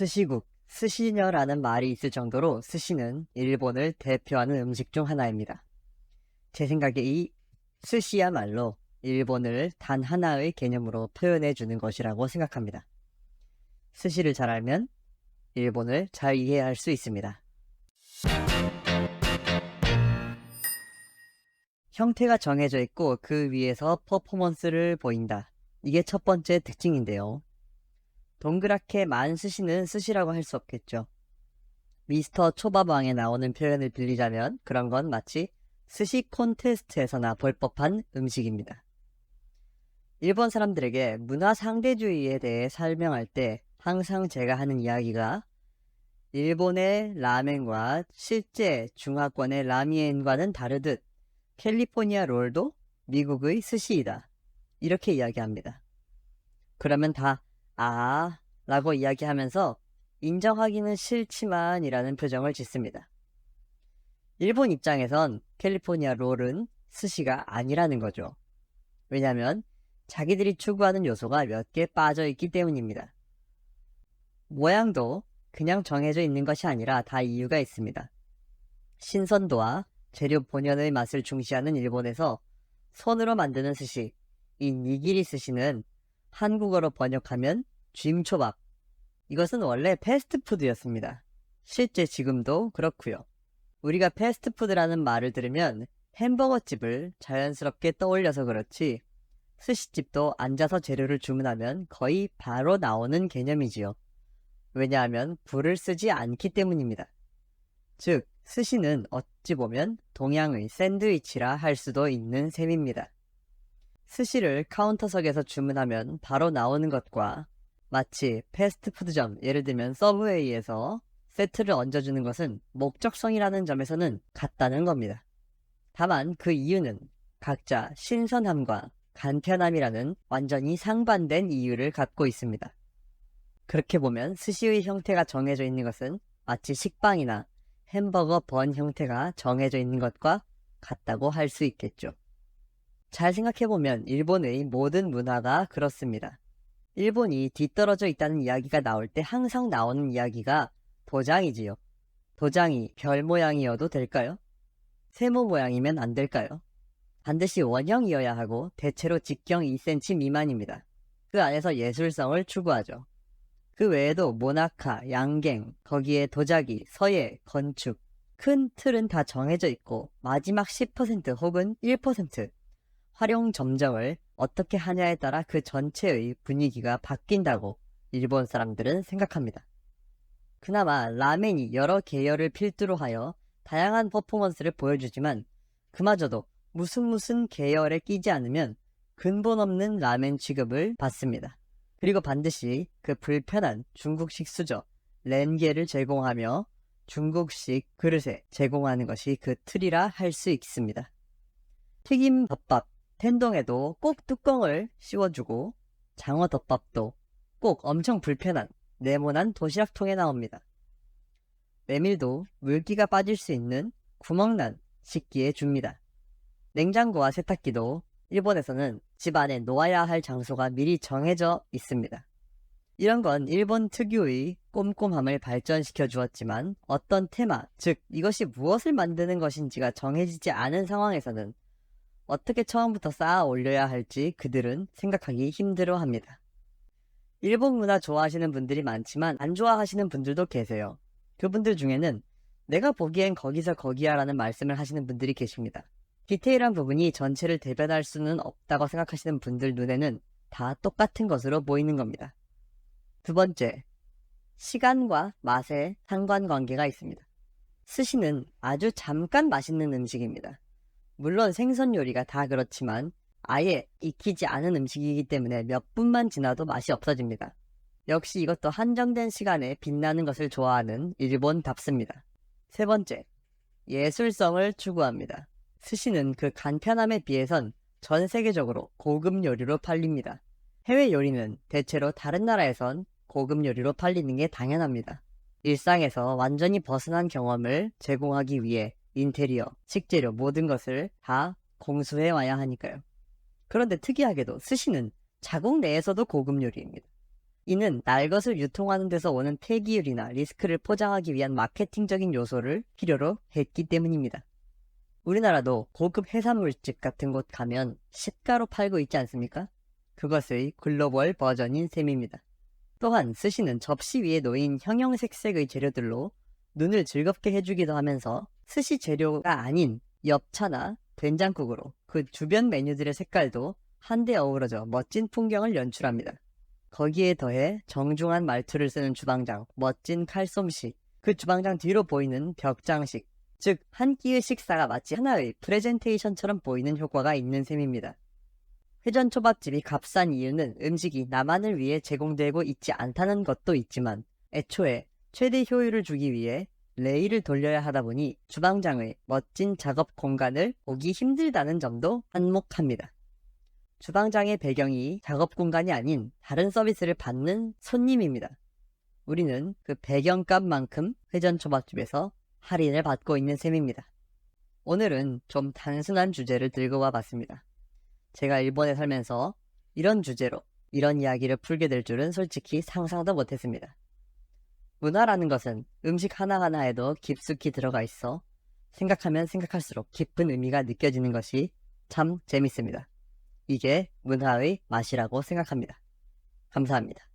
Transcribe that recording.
스시국, 스시녀라는 말이 있을 정도로 스시는 일본을 대표하는 음식 중 하나입니다. 제 생각에 이 스시야말로 일본을 단 하나의 개념으로 표현해 주는 것이라고 생각합니다. 스시를 잘 알면 일본을 잘 이해할 수 있습니다. 형태가 정해져 있고 그 위에서 퍼포먼스를 보인다. 이게 첫 번째 특징인데요. 동그랗게 만 스시는 스시라고 할 수 없겠죠. 미스터 초밥왕에 나오는 표현을 빌리자면 그런 건 마치 스시 콘테스트에서나 볼 법한 음식입니다. 일본 사람들에게 문화 상대주의에 대해 설명할 때 항상 제가 하는 이야기가 일본의 라멘과 실제 중화권의 라미엔과는 다르듯 캘리포니아 롤도 미국의 스시이다. 이렇게 이야기합니다. 그러면 다 라고 이야기하면서 인정하기는 싫지만 이라는 표정을 짓습니다. 일본 입장에선 캘리포니아 롤은 스시가 아니라는 거죠. 왜냐하면 자기들이 추구하는 요소가 몇 개 빠져 있기 때문입니다. 모양도 그냥 정해져 있는 것이 아니라 다 이유가 있습니다. 신선도와 재료 본연의 맛을 중시하는 일본에서 손으로 만드는 스시, 이 니기리 스시는 한국어로 번역하면 쥐임초밥. 이것은 원래 패스트푸드였습니다. 실제 지금도 그렇고요. 우리가 패스트푸드라는 말을 들으면 햄버거집을 자연스럽게 떠올려서 그렇지 스시집도 앉아서 재료를 주문하면 거의 바로 나오는 개념이지요. 왜냐하면 불을 쓰지 않기 때문입니다. 즉, 스시는 어찌 보면 동양의 샌드위치라 할 수도 있는 셈입니다. 스시를 카운터석에서 주문하면 바로 나오는 것과 마치 패스트푸드점, 예를 들면 서브웨이에서 세트를 얹어주는 것은 목적성이라는 점에서는 같다는 겁니다. 다만 그 이유는 각자 신선함과 간편함이라는 완전히 상반된 이유를 갖고 있습니다. 그렇게 보면 스시의 형태가 정해져 있는 것은 마치 식빵이나 햄버거 번 형태가 정해져 있는 것과 같다고 할 수 있겠죠. 잘 생각해보면 일본의 모든 문화가 그렇습니다. 일본이 뒤떨어져 있다는 이야기가 나올 때 항상 나오는 이야기가 도장이지요. 도장이 별 모양이어도 될까요? 세모 모양이면 안 될까요? 반드시 원형이어야 하고 대체로 직경 2cm 미만입니다. 그 안에서 예술성을 추구하죠. 그 외에도 모나카, 양갱, 거기에 도자기, 서예, 건축, 큰 틀은 다 정해져 있고 마지막 10% 혹은 1% 활용 점정을 어떻게 하냐에 따라 그 전체의 분위기가 바뀐다고 일본 사람들은 생각합니다. 그나마 라멘이 여러 계열을 필두로 하여 다양한 퍼포먼스를 보여주지만 그마저도 무슨 계열에 끼지 않으면 근본 없는 라멘 취급을 받습니다. 그리고 반드시 그 불편한 중국식 수저, 렌게를 제공하며 중국식 그릇에 제공하는 것이 그 틀이라 할 수 있습니다. 튀김 덮밥, 텐동에도 꼭 뚜껑을 씌워주고 장어 덮밥도 꼭 엄청 불편한 네모난 도시락통에 나옵니다. 메밀도 물기가 빠질 수 있는 구멍난 식기에 줍니다. 냉장고와 세탁기도 일본에서는 집 안에 놓아야 할 장소가 미리 정해져 있습니다. 이런 건 일본 특유의 꼼꼼함을 발전시켜 주었지만 어떤 테마, 즉 이것이 무엇을 만드는 것인지가 정해지지 않은 상황에서는 어떻게 처음부터 쌓아 올려야 할지 그들은 생각하기 힘들어합니다. 일본 문화 좋아하시는 분들이 많지만 안 좋아하시는 분들도 계세요. 그분들 중에는 내가 보기엔 거기서 거기야 라는 말씀을 하시는 분들이 계십니다. 디테일한 부분이 전체를 대변할 수는 없다고 생각하시는 분들 눈에는 다 똑같은 것으로 보이는 겁니다. 두 번째, 시간과 맛에 상관관계가 있습니다. 스시는 아주 잠깐 맛있는 음식입니다. 물론 생선 요리가 다 그렇지만 아예 익히지 않은 음식이기 때문에 몇 분만 지나도 맛이 없어집니다. 역시 이것도 한정된 시간에 빛나는 것을 좋아하는 일본답습니다. 세 번째, 예술성을 추구합니다. 스시는 그 간편함에 비해선 전 세계적으로 고급 요리로 팔립니다. 해외 요리는 대체로 다른 나라에선 고급 요리로 팔리는 게 당연합니다. 일상에서 완전히 벗어난 경험을 제공하기 위해 인테리어, 식재료 모든 것을 다 공수해 와야 하니까요. 그런데 특이하게도 스시는 자국 내에서도 고급 요리입니다. 이는 날 것을 유통하는 데서 오는 폐기율이나 리스크를 포장하기 위한 마케팅적인 요소를 필요로 했기 때문입니다. 우리나라도 고급 해산물집 같은 곳 가면 시가로 팔고 있지 않습니까? 그것의 글로벌 버전인 셈입니다. 또한 스시는 접시 위에 놓인 형형색색의 재료들로 눈을 즐겁게 해주기도 하면서 스시 재료가 아닌 엽차나 된장국으로 그 주변 메뉴들의 색깔도 한데 어우러져 멋진 풍경을 연출합니다. 거기에 더해 정중한 말투를 쓰는 주방장, 멋진 칼솜씨, 그 주방장 뒤로 보이는 벽장식, 즉 한 끼의 식사가 마치 하나의 프레젠테이션처럼 보이는 효과가 있는 셈입니다. 회전초밥집이 값싼 이유는 음식이 나만을 위해 제공되고 있지 않다는 것도 있지만 애초에 최대 효율을 주기 위해 레일을 돌려야 하다 보니 주방장의 멋진 작업 공간을 보기 힘들다는 점도 한몫합니다. 주방장의 배경이 작업 공간이 아닌 다른 서비스를 받는 손님입니다. 우리는 그 배경값만큼 회전초밥집에서 할인을 받고 있는 셈입니다. 오늘은 좀 단순한 주제를 들고 와봤습니다. 제가 일본에 살면서 이런 주제로 이런 이야기를 풀게 될 줄은 솔직히 상상도 못했습니다. 문화라는 것은 음식 하나하나에도 깊숙이 들어가 있어 생각하면 생각할수록 깊은 의미가 느껴지는 것이 참 재밌습니다. 이게 문화의 맛이라고 생각합니다. 감사합니다.